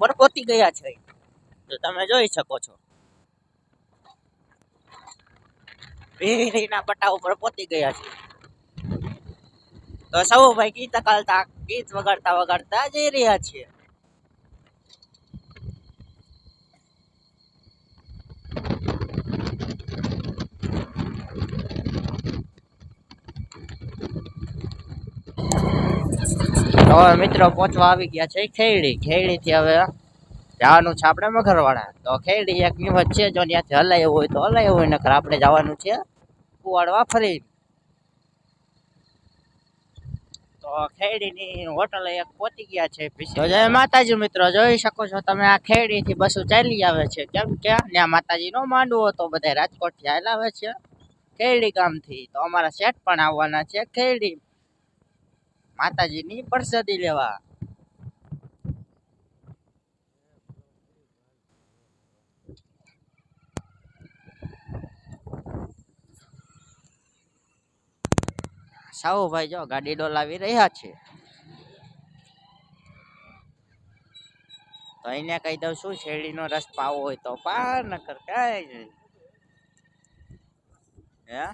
ઉપર પહોંચી ગયા છે, તો તમે જોઈ શકો છો વીરીના પટ્ટા ઉપર પહોંચી ગયા છે. તો સૌ ભાઈ ગીત વગાડતા વગાડતા જઈ રહ્યા છીએ. હવે મિત્રો પહોંચવા આવી ગયા છે ખેડી થી હવે જવાનું છે આપણે મગરવાડા. તો ખેડી એક નિવત છે, જો ત્યાંથી હલાયું હોય તો હલાયું હોય, નકર આપણે જવાનું છે કુવાડવા ફરી. તો ખેડીની હોટલ એક પહોંચી ગયા છે. તો જય માતાજી મિત્રો, જોઈ શકો છો તમે આ ખેડી થી બસો ચાલી આવે છે, કેમ કે ત્યાં માતાજી નો માંડવો તો બધા રાજકોટ થી આવે છે ખેડી ગામ થી. તો અમારા શેઠ પણ આવવાના છે ખેડી માતાજીની પ્રસાદી લેવા. સાવ ભાઈ જો ગાડી ડોલાવી રહ્યા છે. તો એને કહી દઉં શું શેરડીનો રસ પાવો હોય તો પાર, નકર કઈ નહીં. હે